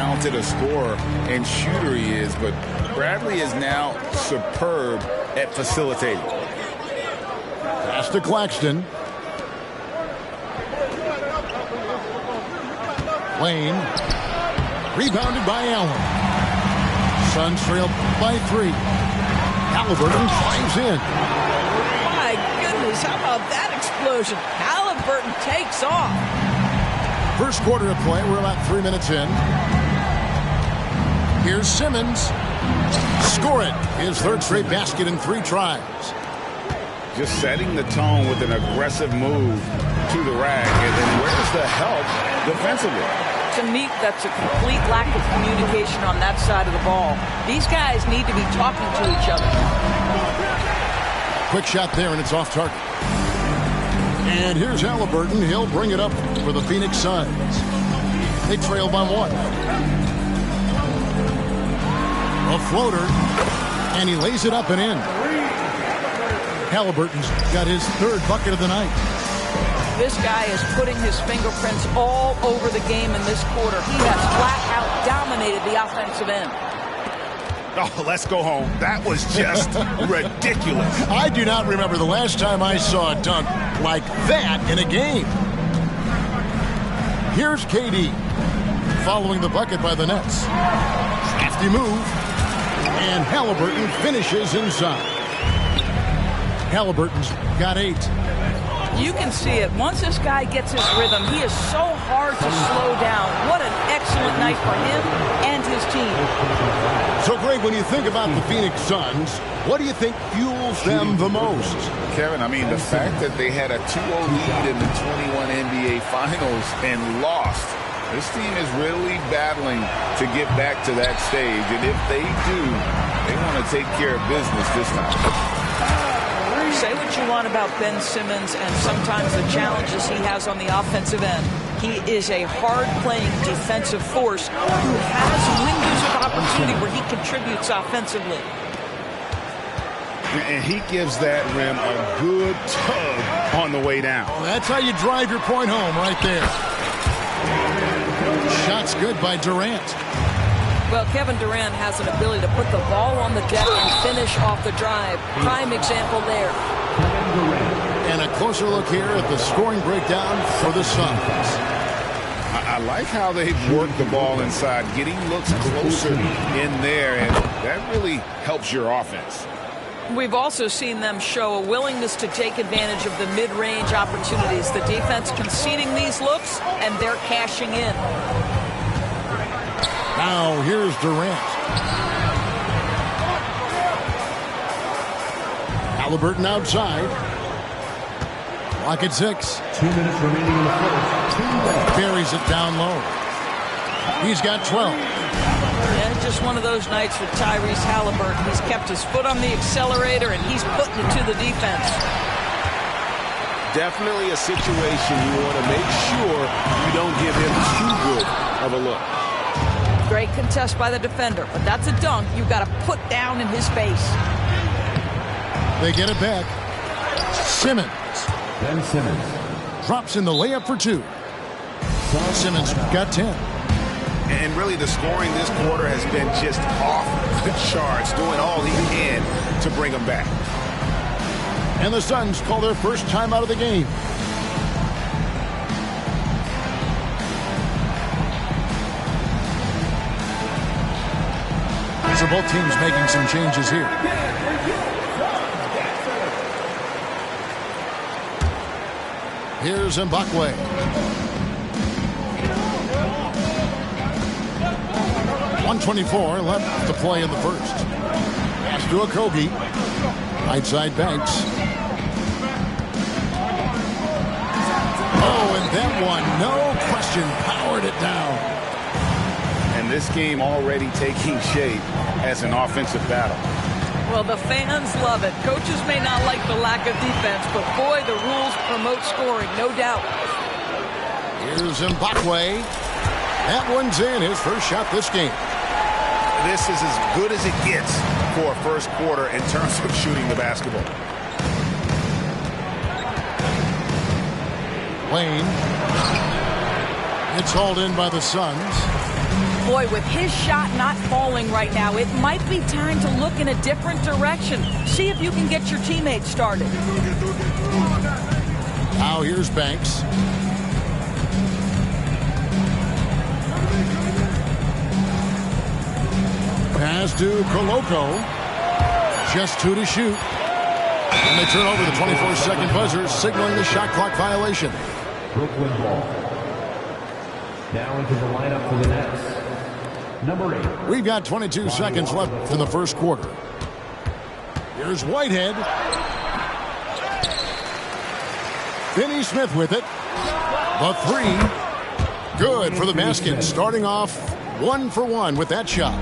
talented a scorer and shooter he is, but Bradley is now superb at facilitating. Pass to Claxton. Lane. Rebounded by Allen. Suns trail by 3. Halliburton climbs in. My goodness, how about that explosion? Halliburton takes off. First quarter of play, we're about 3 minutes in. Here's Simmons. Score it. His third straight basket in 3 tries. Just setting the tone with an aggressive move to the rack. And then where's the help defensively? To me, that's a complete lack of communication on that side of the ball. These guys need to be talking to each other. Quick shot there, and it's off target. And here's Halliburton. He'll bring it up for the Phoenix Suns. They trail by 1. A floater, and he lays it up and in. Halliburton's got his 3rd bucket of the night. This guy is putting his fingerprints all over the game in this quarter. He has flat out dominated the offensive end. Oh, let's go home. That was just ridiculous. I do not remember the last time I saw a dunk like that in a game. Here's KD following the bucket by the Nets. Hefty move. And Halliburton finishes inside. Halliburton's got 8. You can see it. Once this guy gets his rhythm, he is so hard to slow down. What an excellent night for him and his team. So, Greg, when you think about the Phoenix Suns, what do you think fuels them the most? Kevin, I mean, the fact that they had a 2-0 lead in the 21 NBA Finals and lost. This team is really battling to get back to that stage. And if they do, they want to take care of business this time. Say what you want about Ben Simmons and sometimes the challenges he has on the offensive end. He is a hard-playing defensive force who has windows of opportunity where he contributes offensively. And he gives that rim a good tug on the way down. Well, that's how you drive your point home right there. Shot's good by Durant. Well, Kevin Durant has an ability to put the ball on the deck and finish off the drive. Prime example there. And a closer look here at the scoring breakdown for the Suns. I like how they've worked the ball inside, getting looks closer in there, and that really helps your offense. We've also seen them show a willingness to take advantage of the mid-range opportunities. The defense conceding these looks, and they're cashing in. Now here's Durant. Halliburton outside. Clock at 6. 2 minutes remaining in the first. Buries it down low. He's got 12. Yeah, just one of those nights for Tyrese Halliburton. He's kept his foot on the accelerator, and he's putting it to the defense. Definitely a situation you want to make sure you don't give him too good of a look. Great contest by the defender, but that's a dunk you've got to put down in his face. They get it back. Simmons. Ben Simmons drops in the layup for 2. Simmons got 10. And really the scoring this quarter has been just off the charts, doing all he can to bring them back. And the Suns call their first time out of the game. So both teams making some changes here. Here's Mbakwe. .124 left to play in the first. Pass to Okogie. Right side Banks. Oh, and that one, no question, powered it down. And this game already taking shape as an offensive battle. Well, the fans love it. Coaches may not like the lack of defense, but boy, the rules promote scoring, no doubt. Here's Mbakwe. That one's in, his first shot this game. This is as good as it gets for a first quarter in terms of shooting the basketball. Lane. It's hauled in by the Suns. Boy, with his shot not falling right now, it might be time to look in a different direction. See if you can get your teammates started. Now here's Banks. Pass to Koloko. Just 2 to shoot. And they turn over the 24-second buzzer, signaling the shot clock violation. Brooklyn ball. Now into the lineup for the Nets. Number 8. We've got 22 seconds left in the first quarter. Here's Whitehead. Finney Smith with it. The three. Good for the basket. Starting off 1 for 1 with that shot.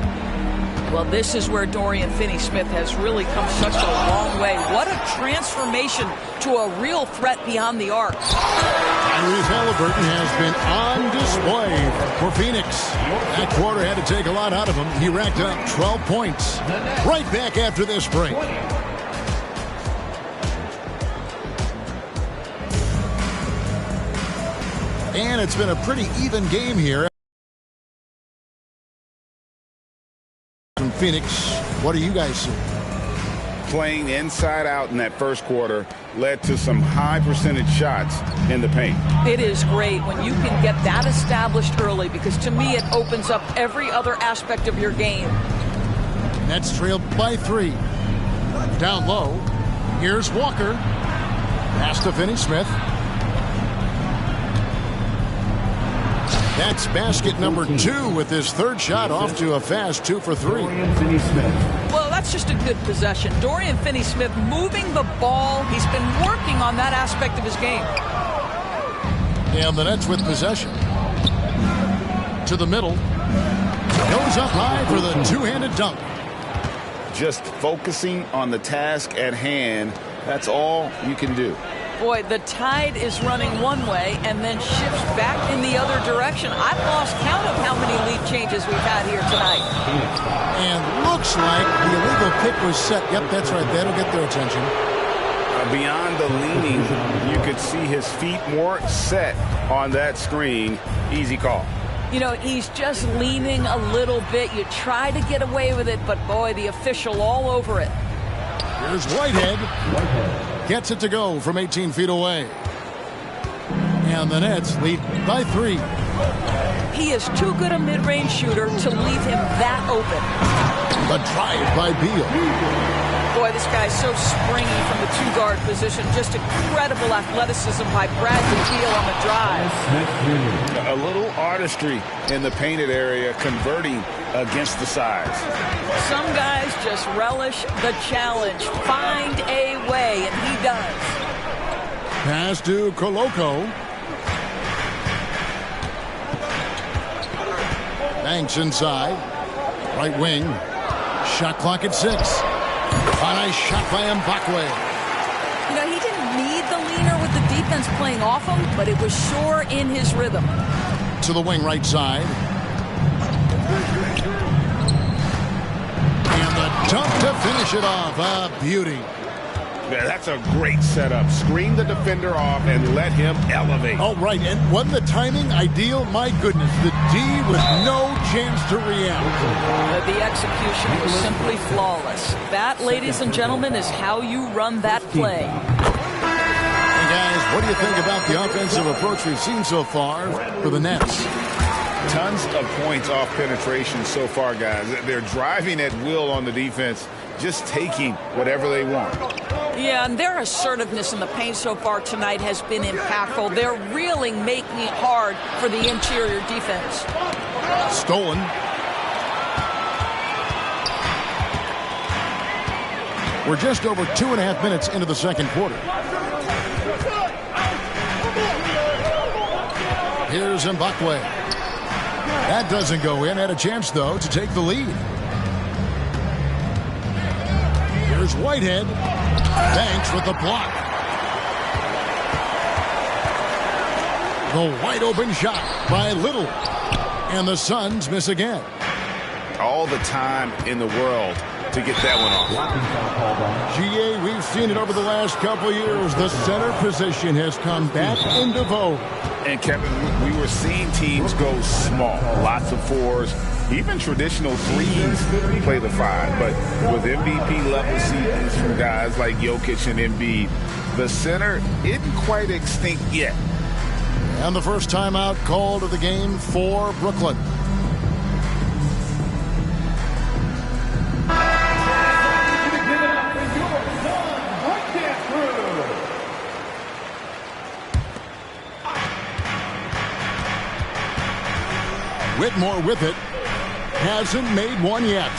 Well, this is where Dorian Finney-Smith has really come such a long way. What a transformation to a real threat beyond the arc. Tyrese Halliburton has been on display for Phoenix. That quarter had to take a lot out of him. He racked up 12 points. Right back after this break. And it's been a pretty even game here. From Phoenix, what do you guys see? Playing inside out in that first quarter led to some high percentage shots in the paint. It is great when you can get that established early, because to me it opens up every other aspect of your game. Nets trailed by 3. Down low. Here's Walker. Pass to Finney-Smith. That's basket number 2 with his third shot off to a fast 2 for 3. Well, that's just a good possession. Dorian Finney-Smith moving the ball. He's been working on that aspect of his game. And the Nets with possession. To the middle. Goes up high for the two-handed dunk. Just focusing on the task at hand. That's all you can do. Boy, the tide is running one way and then shifts back in the other direction. I've lost count of how many lead changes we've had here tonight. And looks like the illegal pick was set. Yep, that's right. That'll get their attention. Beyond the leaning, you could see his feet more set on that screen. Easy call. You know, he's just leaning a little bit. You try to get away with it, but boy, the official all over it. Here's Whitehead. Gets it to go from 18 feet away. And the Nets lead by 3. He is too good a mid-range shooter to leave him that open. The drive by Beal. Boy, this guy's so springy from the two-guard position. Just incredible athleticism by Bradley Beal on the drive. A little artistry in the painted area, converting against the size. Some guys just relish the challenge. Find a way, and he does. Pass to Koloko. Banks inside. Right wing. Shot clock at 6. A nice shot by Mbakwe. You know, he didn't need the leaner with the defense playing off him, but it was sure in his rhythm. To the wing right side. And the dunk to finish it off. A beauty. Yeah, that's a great setup. Screen the defender off and let him elevate. Oh, right. And wasn't the timing ideal? My goodness. The D with no chance to react. The execution was simply flawless. That, ladies and gentlemen, is how you run that play. Hey, guys, what do you think about the offensive approach we've seen so far for the Nets? Tons of points off penetration so far, guys. They're driving at will on the defense, just taking whatever they want. Yeah, and their assertiveness in the paint so far tonight has been impactful. They're really making it hard for the interior defense. Stolen. We're just over 2.5 minutes into the second quarter. Here's Mbakwe. That doesn't go in. Had a chance, though, to take the lead. Here's Whitehead. Banks with the block. The wide open shot by Little. And the Suns miss again. All the time in the world to get that one off. GA, we've seen it over the last couple years. The center position has come back into vogue. And Kevin, we were seeing teams go small, lots of fours, even traditional threes play the five. But with MVP level seasons from guys like Jokic and Embiid, the center isn't quite extinct yet. And the first timeout called of the game for Brooklyn. Whitmore with it. Hasn't made one yet.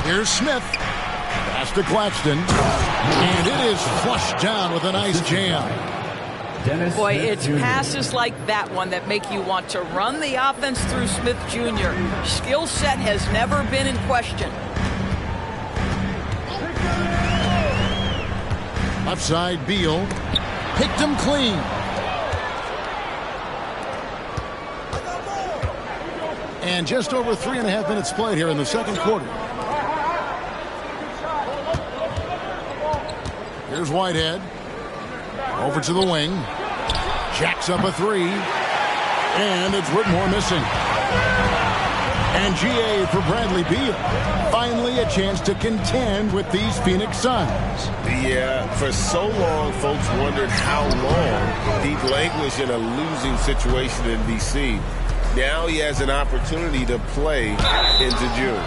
Here's Smith. Pass to Claxton. And it is flushed down with a nice jam. Boy, it's passes like that one that make you want to run the offense through Smith Jr. Skill set has never been in question. Left side, Beal. Picked him clean. And just over 3.5 minutes played here in the second quarter. Here's Whitehead. Over to the wing. Jacks up a three. And it's Whitmore missing. And GA for Bradley Beal. Finally a chance to contend with these Phoenix Suns. Yeah, for so long, folks wondered how long he'd languish in a losing situation in D.C. Now he has an opportunity to play into June.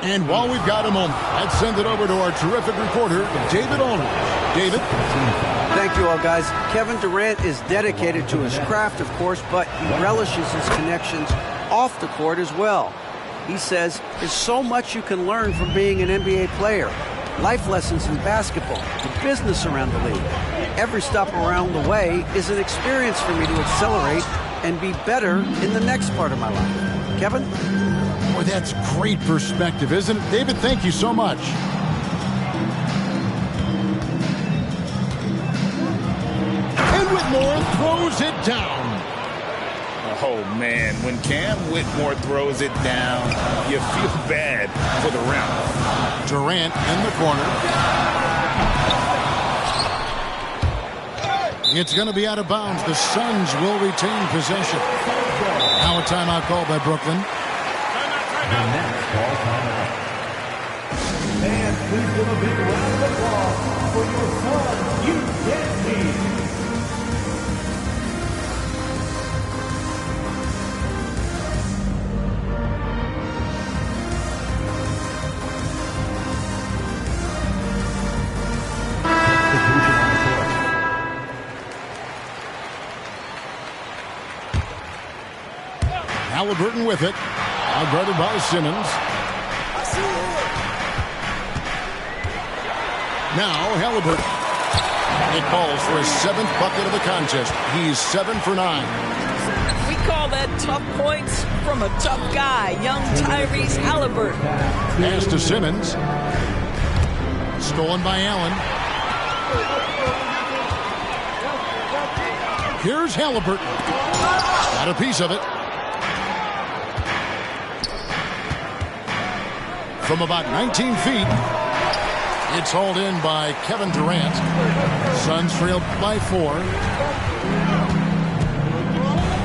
And while we've got a moment, let's send it over to our terrific reporter, David Aldridge. David? Thank you all, guys. Kevin Durant is dedicated to his craft, of course, but he relishes his connections off the court as well. He says there's so much you can learn from being an NBA player. Life lessons in basketball, the business around the league. Every stop around the way is an experience for me to accelerate and be better in the next part of my life. Kevin? Boy, that's great perspective, isn't it? David, thank you so much. And Whitmore throws it down. Oh, man, when Cam Whitmore throws it down, you feel bad for the rim. Durant in the corner. It's going to be out of bounds. The Suns will retain possession. Now a timeout called by Brooklyn. And please give a big round of applause for your son, UNC. Halliburton with it. Now guarded by Simmons. Now Halliburton. It calls for his 7th bucket of the contest. He's 7 for 9. We call that tough points from a tough guy, young Tyrese Halliburton. Pass to Simmons. Stolen by Allen. Here's Halliburton. Got a piece of it. From about 19 feet, it's hauled in by Kevin Durant. Suns trailed by 4.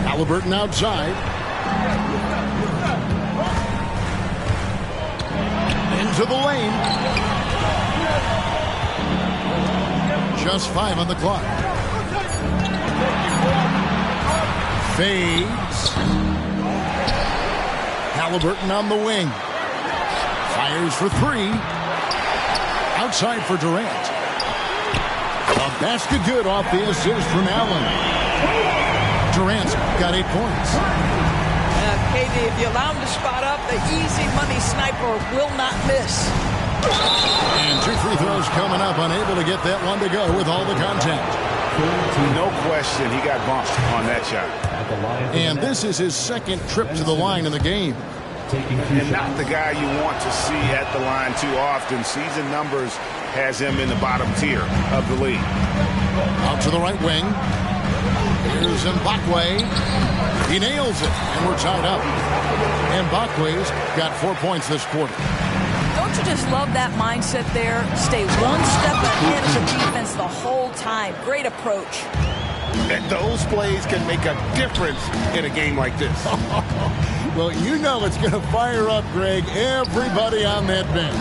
Halliburton outside. Into the lane. Just 5 on the clock. Fades. Halliburton on the wing. Fires for 3. Outside for Durant. A basket good off the assist from Allen. Durant's got 8 points. KD, if you allow him to spot up, the easy money sniper will not miss. And 2 free throws coming up. Unable to get that one to go with all the contact. No question, he got bumped on that shot. And this is his 2nd trip to the line in the game. And not the guy you want to see at the line too often. Season numbers has him in the bottom tier of the league. Out to the right wing. Here's Mbakwe. He nails it, and we're tied up. Mbakwe's got 4 points this quarter. Don't you just love that mindset there? Stay one step ahead of the defense the whole time. Great approach. And those plays can make a difference in a game like this. Well, you know it's going to fire up, Greg, everybody on that bench.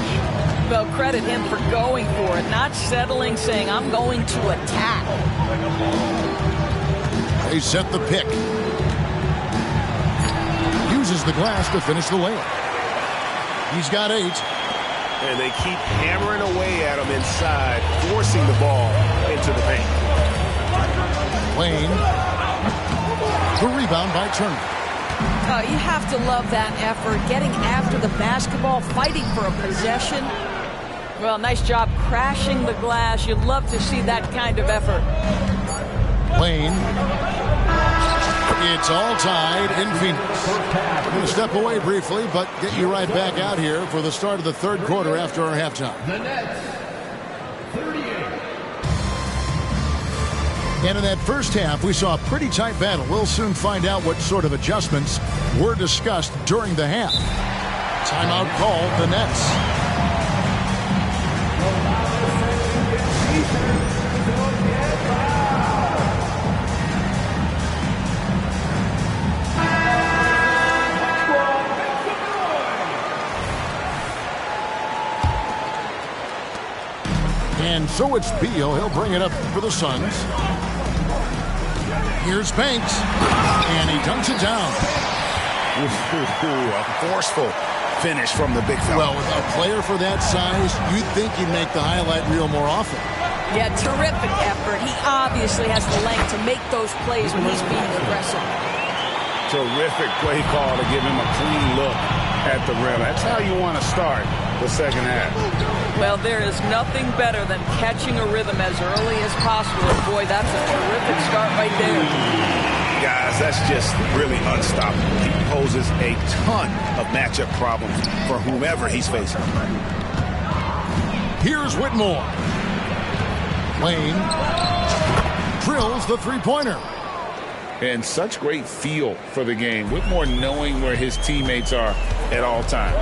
Well, credit him for going for it, not settling, saying, I'm going to attack. They set the pick. Uses the glass to finish the layup. He's got 8. And they keep hammering away at him inside, forcing the ball into the paint. Lane. The rebound by Turner. You have to love that effort, getting after the basketball, fighting for a possession. Well, nice job crashing the glass. You'd love to see that kind of effort. Lane. It's all tied in Phoenix. We're going to step away briefly, but get you right back out here for the start of the third quarter after our halftime. The Nets, 38. And in that first half, we saw a pretty tight battle. We'll soon find out what sort of adjustments were discussed during the half. Timeout called the Nets. And so it's Beal. He'll bring it up for the Suns. Here's Banks. And he dunks it down. A forceful finish from the big fella. Well, with a player for that size, you'd think he'd make the highlight reel more often. Yeah, terrific effort. He obviously has the length to make those plays when he's being aggressive. Terrific play call to give him a clean look at the rim. That's how you want to start the second half. Well, there is nothing better than catching a rhythm as early as possible. And boy, that's a terrific start right there. Guys, that's just really unstoppable. He poses a ton of matchup problems for whomever he's facing. Here's Whitmore. Lane drills the three-pointer. And such great feel for the game. Whitmore knowing where his teammates are at all times.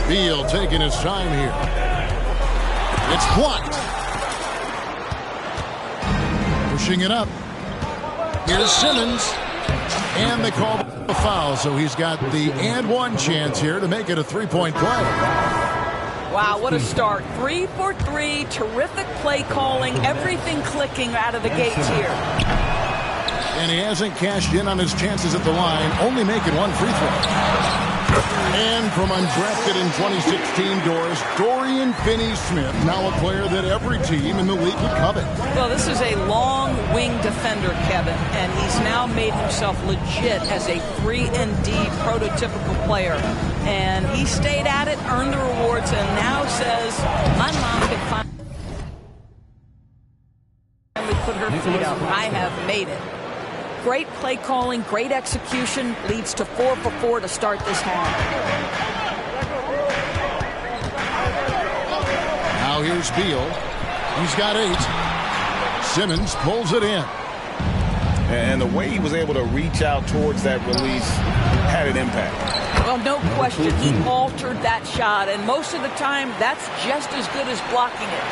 Beal taking his time here. It's blocked. Pushing it up. Here's Simmons. And they call a foul, so he's got the and one chance here to make it a three-point play. Wow, what a start. 3 for 3, terrific play calling, everything clicking out of the gates here. And he hasn't cashed in on his chances at the line, only making one free throw. And from undrafted in 2016 doors, Dorian Finney-Smith, now a player that every team in the league would covet. Well, this is a long wing defender, Kevin, and he's now made himself legit as a 3-and-D prototypical player. And he stayed at it, earned the rewards, and now says, my mom can finally put her feet up. I have made it. Great play calling, great execution, leads to 4 for 4 to start this half. Now here's Beal. He's got 8. Simmons pulls it in. And the way he was able to reach out towards that release had an impact. Well, no question. He altered that shot, and most of the time, that's just as good as blocking it.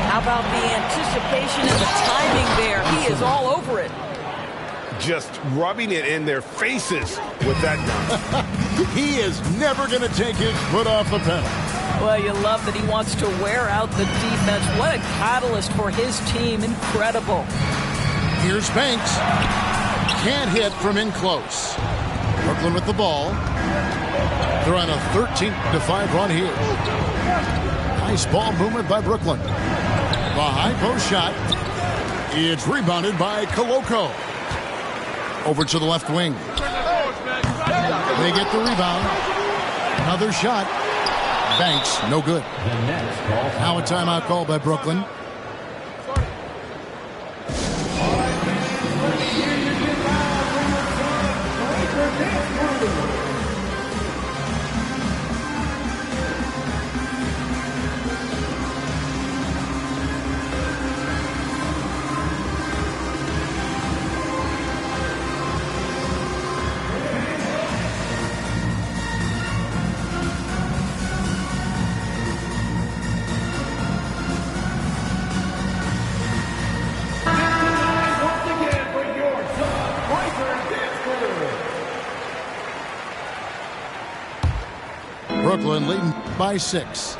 How about the anticipation and the timing there? He is all over it. Just rubbing it in their faces with that dunk. He is never going to take his foot off the pedal. Well, you love that he wants to wear out the defense. What a catalyst for his team. Incredible. Here's Banks. Can't hit from in close. Brooklyn with the ball. They're on a 13-5 run here. Nice ball movement by Brooklyn. The high post shot. It's rebounded by Koloko. Over to the left wing. They get the rebound. Another shot. Banks, no good. Now a timeout call by Brooklyn. Brooklyn leading by 6.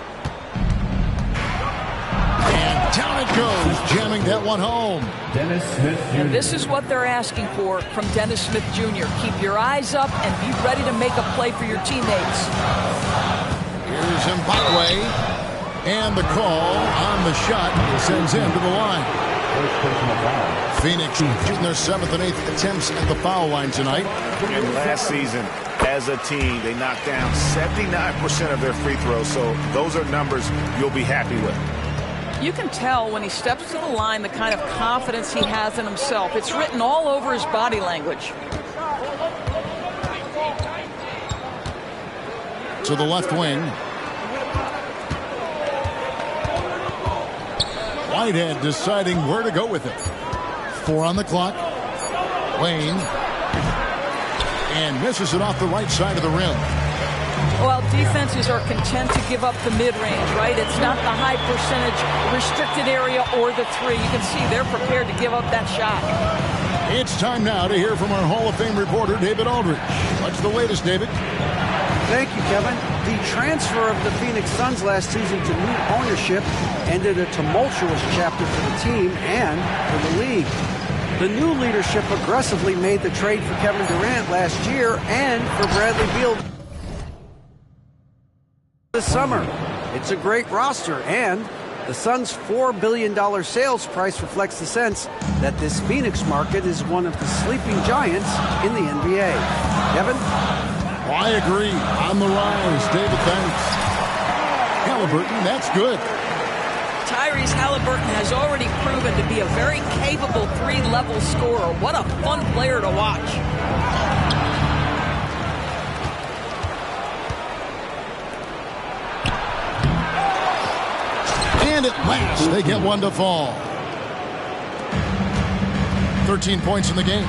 And down it goes, jamming that one home. Dennis Smith Jr. And this is what they're asking for from Dennis Smith Jr. Keep your eyes up and be ready to make a play for your teammates. Here's Mbakwe. And the call on the shot sends him to the line. Phoenix shooting their 7th and 8th attempts at the foul line tonight. And last season, as a team, they knocked down 79% of their free throws. So those are numbers you'll be happy with. You can tell when he steps to the line the kind of confidence he has in himself. It's written all over his body language. To the left wing. Whitehead deciding where to go with it. 4 on the clock. Wayne. And misses it off the right side of the rim. Well, defenses are content to give up the mid-range, right? It's not the high percentage restricted area or the 3. You can see they're prepared to give up that shot. It's time now to hear from our Hall of Fame reporter, David Aldridge. What's the latest, David? Thank you, Kevin. The transfer of the Phoenix Suns last season to new ownership ended a tumultuous chapter for the team and for the league. The new leadership aggressively made the trade for Kevin Durant last year and for Bradley Beal this summer. It's a great roster, and the Suns' $4 billion sales price reflects the sense that this Phoenix market is one of the sleeping giants in the NBA. Kevin? I agree. On the rise. David, thanks. Halliburton, that's good. Tyrese Halliburton has already proven to be a very capable 3-level scorer. What a fun player to watch. And at last, they get one to fall. 13 points in the game.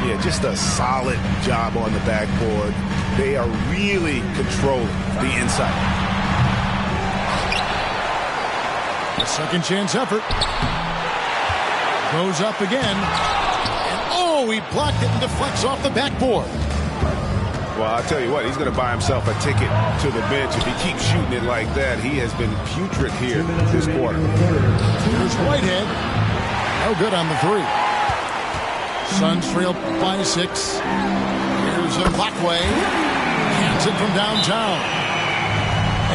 Yeah, just a solid job on the backboard. They are really controlling the inside. A second chance effort. Goes up again. And oh, he blocked it and deflects off the backboard. Well, I'll tell you what, he's going to buy himself a ticket to the bench. If he keeps shooting it like that, he has been putrid here this quarter. Here's Whitehead. No good on the 3. Suns trail by 6. Here's Mbakwe. Hands it from downtown.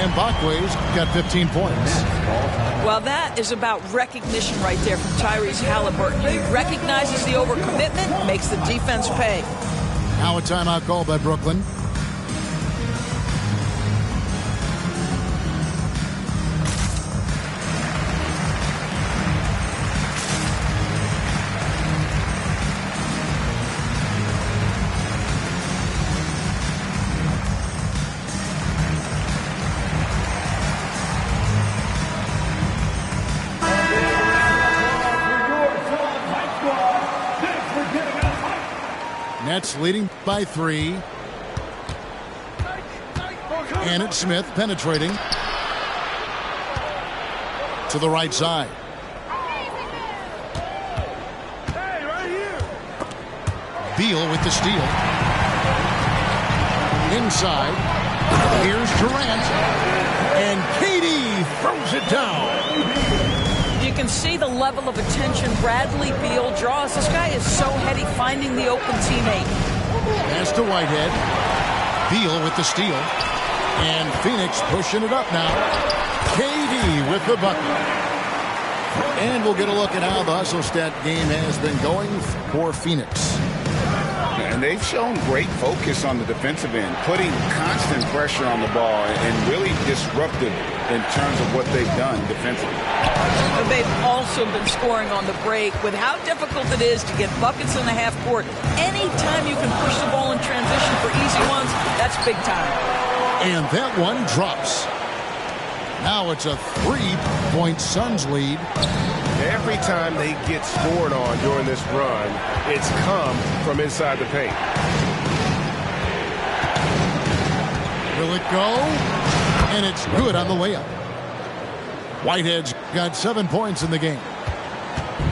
And Mbakwe's got 15 points. Well, that is about recognition right there from Tyrese Halliburton. He recognizes the overcommitment, makes the defense pay. Now a timeout called by Brooklyn. Nets leading by 3. And it's Smith penetrating to the right side. Beal with the steal. Inside. Here's Durant. And KD throws it down. You can see the level of attention Bradley Beal draws. This guy is so heady finding the open teammate. Pass to Whitehead. Beal with the steal. And Phoenix pushing it up now. KD with the bucket. And we'll get a look at how the hustle stat game has been going for Phoenix. And they've shown great focus on the defensive end, putting constant pressure on the ball and really disruptive in terms of what they've done defensively. But they've also been scoring on the break. With how difficult it is to get buckets in the half court, anytime you can push the ball in transition for easy ones, that's big time. And that one drops. Now it's a 3-point Suns lead. Every time they get scored on during this run, it's come from inside the paint. Will it go? And it's good on the layup. Whitehead's got 7 points in the game.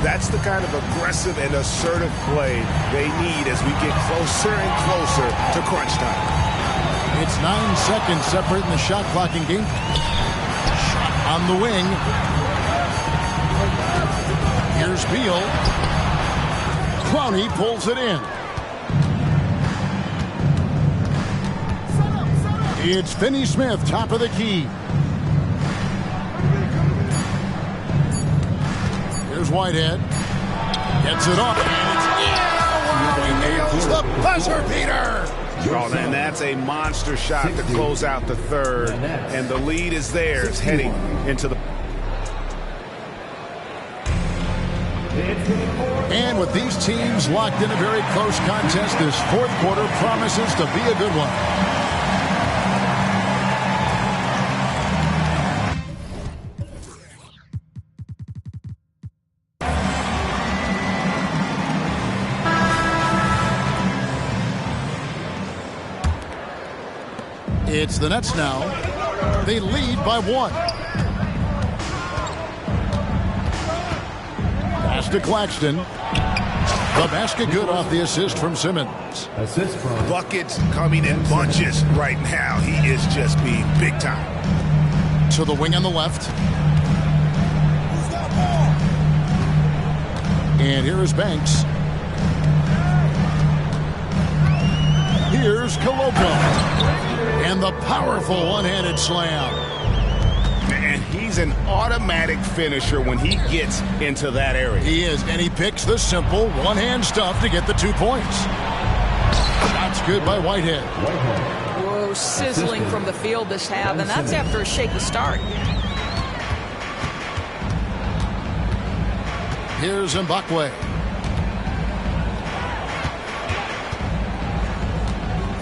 That's the kind of aggressive and assertive play they need as we get closer and closer to crunch time. It's 9 seconds separating the shot clock and game. Shot on the wing. Here's Beal. Clowney pulls it in. It's Finney Smith, top of the key. Here's Whitehead. Gets it off. And it's nails the buzzer beater. Oh, and that's a monster shot to close out the third. And the lead is theirs heading into the... And with these teams locked in a very close contest, this fourth quarter promises to be a good one. It's the Nets now. They lead by 1. Pass to Claxton. The basket good off the assist from Simmons. Assist from Buckets coming in bunches right now. He is just being big time. To the wing on the left. And here is Banks. Here's Koloko. And the powerful one-handed slam. And he's an automatic finisher when he gets into that area. He is, and he picks the simple one-hand stuff to get the 2 points. Shots good by Whitehead. Whoa, sizzling from the field this half, and that's after a shaky start. Here's Mbakwe.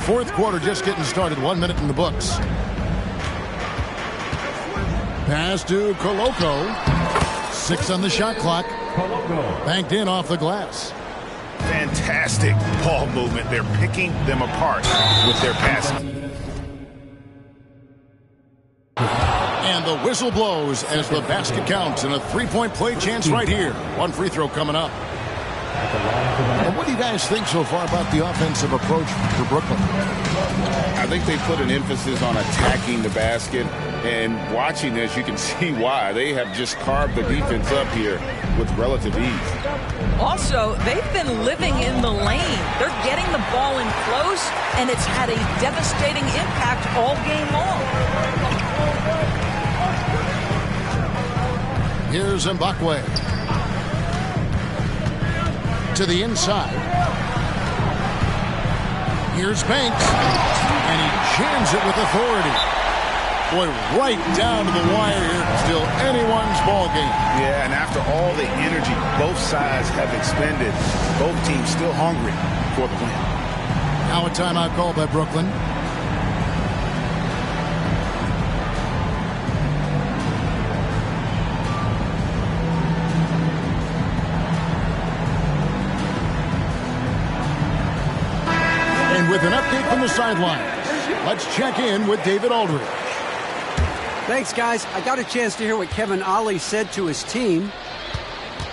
Fourth quarter just getting started. 1 minute in the books. Pass to Koloko. 6 on the shot clock. Banked in off the glass. Fantastic ball movement. They're picking them apart with their passing. And the whistle blows as the basket counts, and a 3-point play chance right here. 1 free throw coming up. And what do you guys think so far about the offensive approach for Brooklyn? I think they put an emphasis on attacking the basket, and watching this, you can see why. They have just carved the defense up here with relative ease. Also, they've been living in the lane. They're getting the ball in close, and it's had a devastating impact all game long. Here's Mbakwe. To the inside. Here's Banks. And he jams it with authority. Boy, right down to the wire here. Still anyone's ball game. Yeah, and after all the energy both sides have expended, both teams still hungry for the win. Now a timeout call by Brooklyn. With an update from the sidelines, let's check in with David Aldridge. Thanks, guys. I got a chance to hear what Kevin Ollie said to his team.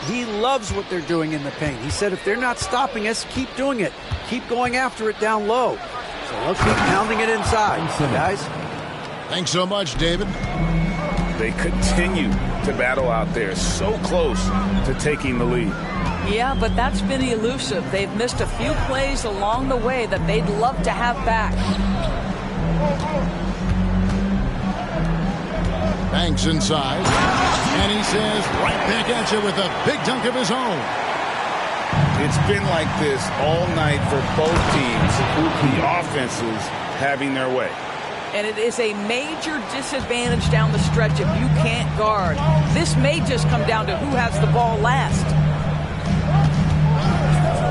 He loves what they're doing in the paint. He said, if they're not stopping us, keep doing it. Keep going after it down low. So let's keep pounding it inside, guys. Thanks so much, David. They continue to battle out there, so close to taking the lead. Yeah, but that's been elusive. They've missed a few plays along the way that they'd love to have back. Banks inside. And he says right back at you with a big dunk of his own. It's been like this all night for both teams. The offenses having their way. And it is a major disadvantage down the stretch if you can't guard. This may just come down to who has the ball last.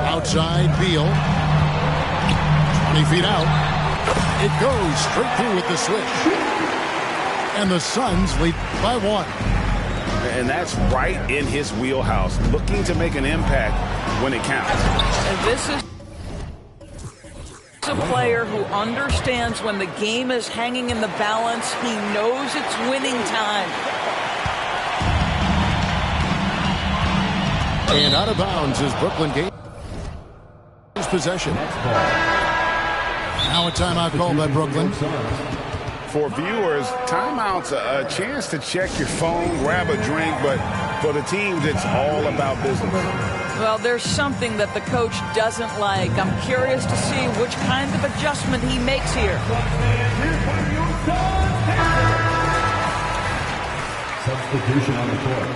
Outside, Beal. 20 feet out. It goes straight through with the switch. And the Suns lead by 1. And that's right in his wheelhouse, looking to make an impact when it counts. And this is a player who understands when the game is hanging in the balance. He knows it's winning time. And out of bounds is Brooklyn gains possession. Now a timeout called by Brooklyn. For viewers, timeout's a chance to check your phone, grab a drink, but for the teams, it's all about business. Well, there's something that the coach doesn't like. I'm curious to see which kind of adjustment he makes here. Substitution on the court.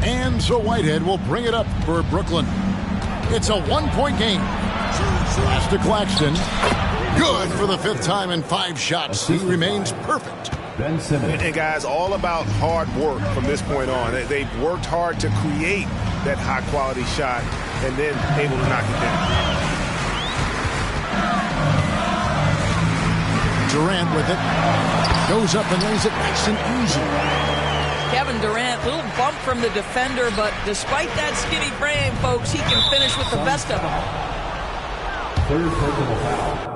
And so Whitehead will bring it up for Brooklyn. It's a one-point game. Pass to Claxton. Good for the 5th time in 5 shots. He remains perfect. Ben Simmons. And guys, all about hard work from this point on. They've worked hard to create that high-quality shot and then able to knock it down. Durant with it. Goes up and lays it nice and easy. Kevin Durant, little bump from the defender, but despite that skinny frame, folks, he can finish with the best of them. 3rd personal foul.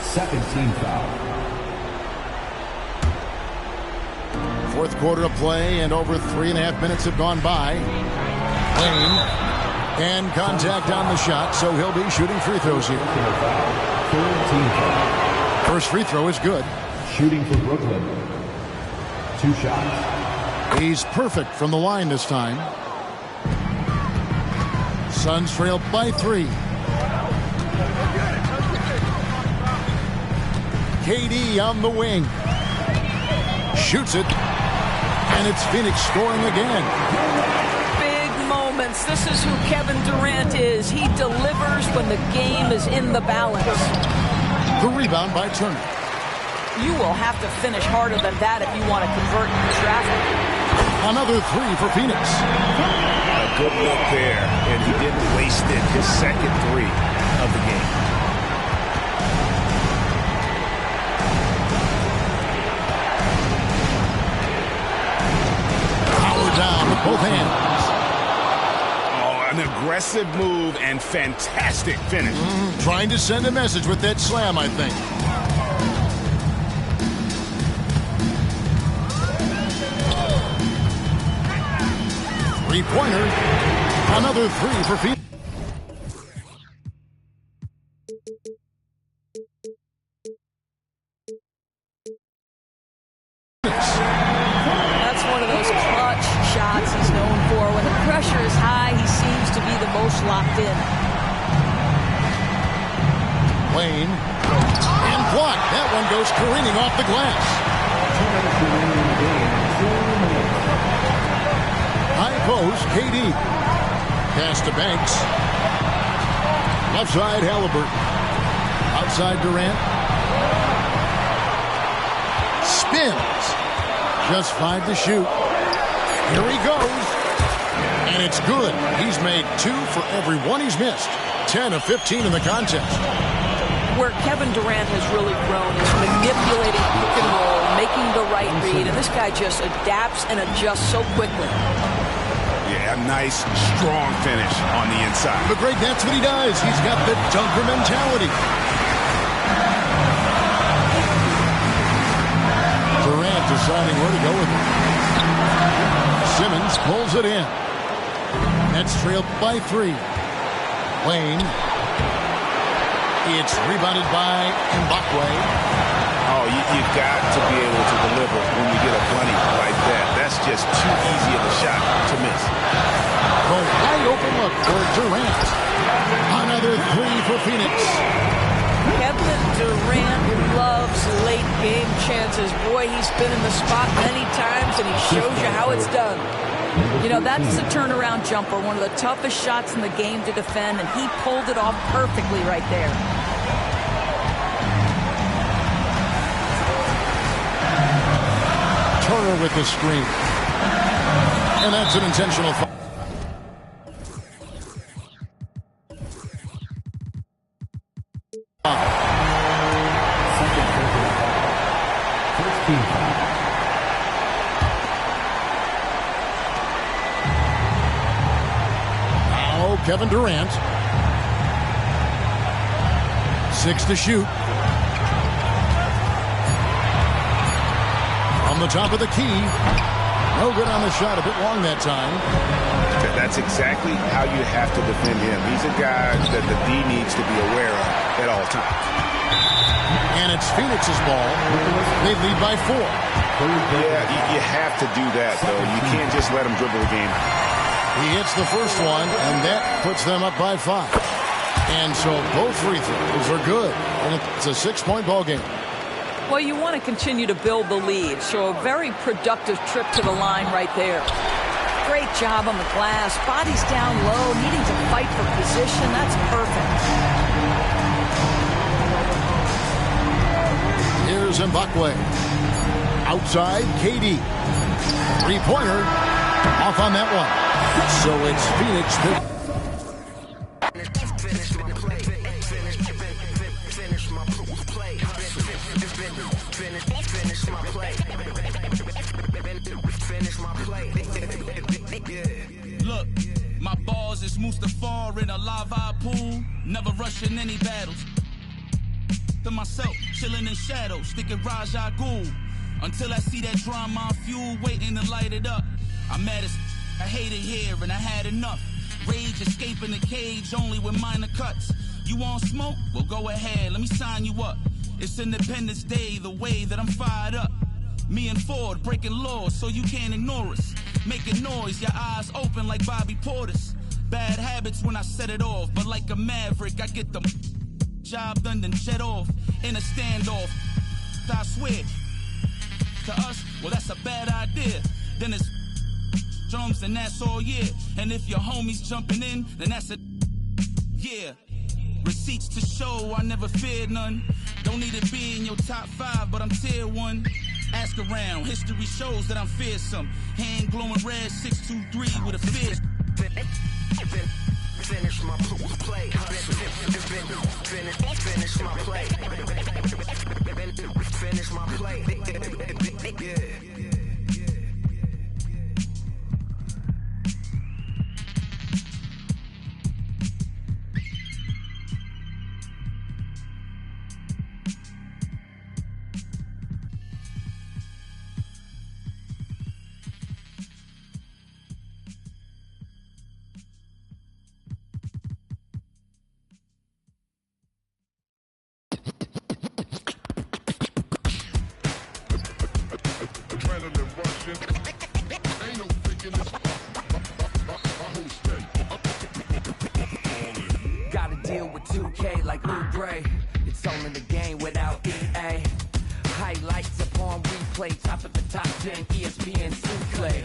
Second team foul. 4th quarter of play, and over 3.5 minutes have gone by. Wayne, and contact on the shot, so he'll be shooting free throws here. 3rd team foul. First free throw is good. Shooting for Brooklyn. 2 shots. He's perfect from the line this time. Suns trail by 3. KD on the wing. Shoots it. And it's Phoenix scoring again. Big moments. This is who Kevin Durant is. He delivers when the game is in the balance. The rebound by Turner. You will have to finish harder than that if you want to convert in traffic. Another 3 for Phoenix. A good look there, and he didn't waste it. His second 3 of the game. Down with both hands. Oh, an aggressive move and fantastic finish. Trying to send a message with that slam, I think. Three-pointer. Another 3 for Phoenix. Shots he's known for. When the pressure is high, he seems to be the most locked in. Wayne. And blocked. That one goes careening off the glass. High post, KD. Pass to Banks. Left side, Halliburton. Outside, Durant. Spins. Just 5 to shoot. Here he goes. And it's good. He's made 2 for every one he's missed. 10 of 15 in the contest. Where Kevin Durant has really grown is manipulating pick and roll, making the right read, and this guy just adapts and adjusts so quickly. Yeah, a nice, strong finish on the inside. But Greg, that's what he does. He's got the dunker mentality. Durant deciding where to go with it. Simmons pulls it in. Nets trailed by 3. Wayne. It's rebounded by Mbakwe. Oh, you've got to be able to deliver when you get a bunny like that. That's just too easy of a shot to miss. The wide open look for Durant. Another 3 for Phoenix. Kevin Durant loves late game chances. Boy, he's been in the spot many times, and he shows you how it's done. You know, that's the turnaround jumper, one of the toughest shots in the game to defend, and he pulled it off perfectly right there. Turner with the screen. And that's an intentional foul. Kevin Durant. 6 to shoot. From the top of the key. No good on the shot. A bit long that time. That's exactly how you have to defend him. He's a guy that the D needs to be aware of at all times. And it's Phoenix's ball. They lead by 4. Yeah, you have to do that, though. You can't just let him dribble the game. He hits the first one, and that puts them up by 5. And so both free throws are good. And it's a 6-point ball game. Well, you want to continue to build the lead, so a very productive trip to the line right there. Great job on the glass. Body's down low, needing to fight for position. That's perfect. Here's Mbakwe. Outside, KD. 3-pointer. Off on that one. So it's Phoenix. Look, my balls is Mustafar in a lava pool, never rushing any battles. To myself, chilling in shadow, sticking Raja Ghul. Until I see that drama fuel waiting to light it up. I'm mad as I hate it here and I had enough. Rage escaping the cage only with minor cuts. You want smoke? Well, go ahead, let me sign you up. It's Independence Day, the way that I'm fired up. Me and Ford breaking laws so you can't ignore us. Making noise, your eyes open like Bobby Portis. Bad habits when I set it off, but like a maverick, I get the job done then jet off. In a standoff, I swear. To us, well that's a bad idea. Then it's drums and that's all year. And if your homies jumping in, then that's a yeah. Receipts to show, I never feared none. Don't need to be in your top 5, but I'm tier 1. Ask around, history shows that I'm fearsome. Hand glowing red, 623 with a fist. Finish my play. Finish my play. Finish my play. Gotta deal with 2K like Oubre. It's all in the game without EA. Highlights upon replay, top of the top 10, ESPN Sinclair.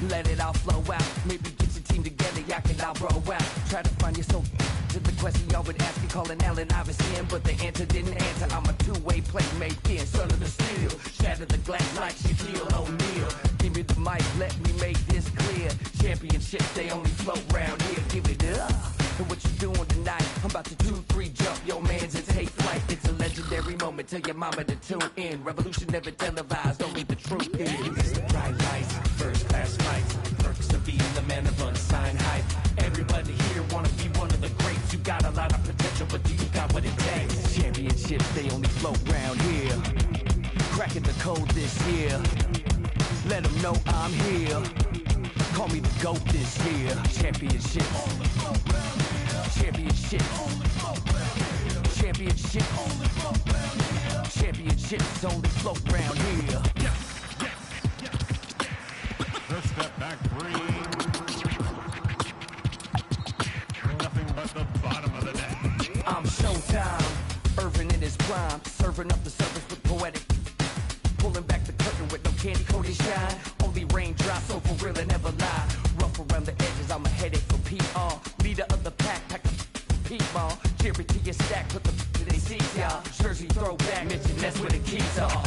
Let it all flow out. Maybe get your team together, y'all can all roll out. Try to find your soul to the question y'all would ask me, calling Allen Iverson, but the answer didn't answer. I'm a two-way playmaker, son of the steel. Shatter the glass like Shaquille O'Neal. Give me the mic, let me make this clear. Championships, they only float round here. Give it up. And what you doing tonight? I'm about to 2-3 jump your mans and take flight. It's a legendary moment. Tell your mama to tune in. Revolution never televised. Don't leave the truth in. It's the bright lights, first class flights. Perks of being the man of unsigned hype. Everybody here wanna be one of the greats. You got a lot of potential, but do you got what it takes? Championships, they only float round here. Cracking the code this year. Let them know I'm here. Call me the GOAT this year. Championships. Championships. Championships. Championships only float round here. The step back 3. Nothing but the bottom of the net. I'm Showtime. Irvin in his prime. Serving up the service with poetic. Pulling back the curtain with no candy coated shine. Only raindrops, so for real and never lie. Rough around the edges, I'm a headache for PR. Leader of the pack, pack a peep-ball. Cheery to your stack, put the to they see y'all. Jersey throwback, mention that's where the keys are.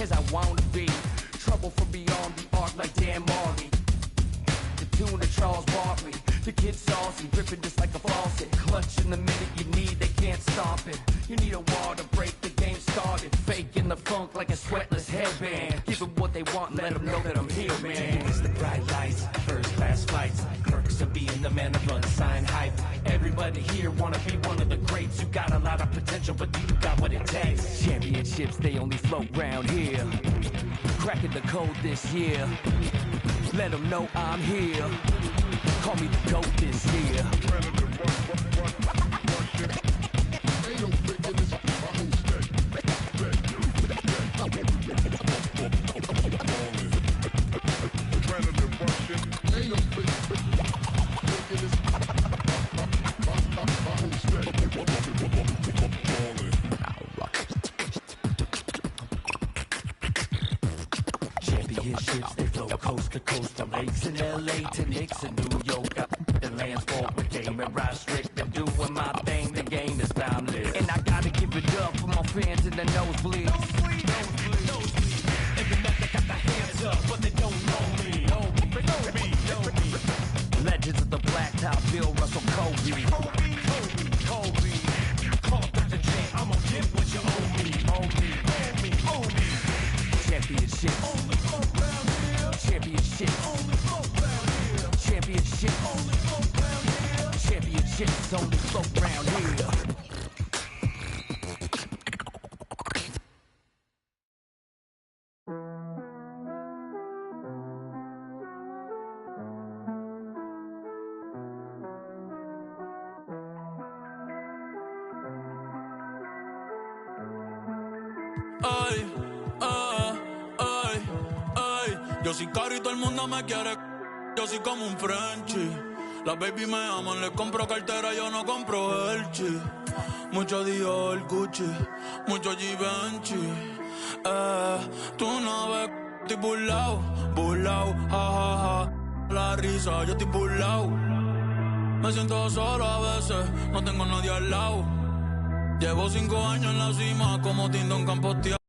As I wanna be, trouble from beyond the arc like Dan Marley. The tune of Charles Barkley. The kid saucy, dripping just like a faucet. Clutch in the minute you need, they can't stop it. You need a wall to break the game started. Faking the funk like a sweatless headband. Give them what they want, let them know that I'm here, man. It's the bright lights, first class flights. Perks of being the man of unsigned hype. Everybody here wanna be one of the greats. You got a lot of potential, but you got what it takes. Championships, they only float round here. Cracking the code this year. Let them know I'm here. Call me the GOAT this year. Championships, they flow coast to coast from lakes in LA to Knicks in New York. The lands forward with game and ride strict and doing my thing. The game is boundless. And I gotta give it up for my fans in the nosebleeds. Every night they got their hands up, but they don't know me. Legends of the blacktop, Bill Russell, Kobe. Kobe. Call Dr. J, I'ma get what you owe me. Championship. Championship. Championship. Championships only float round here. Yo soy caro y todo el mundo me quiere. Yo soy como un Frenchie. Las baby me aman, les compro cartera, yo no compro Elchi. Mucho Dior, Gucci, mucho Givenchy. Tú no ves, estoy burlao, jajaja. La risa, yo estoy burlao. Me siento solo a veces, no tengo nadie al lado. Llevo 5 años en la cima, como Tindón Camposteado.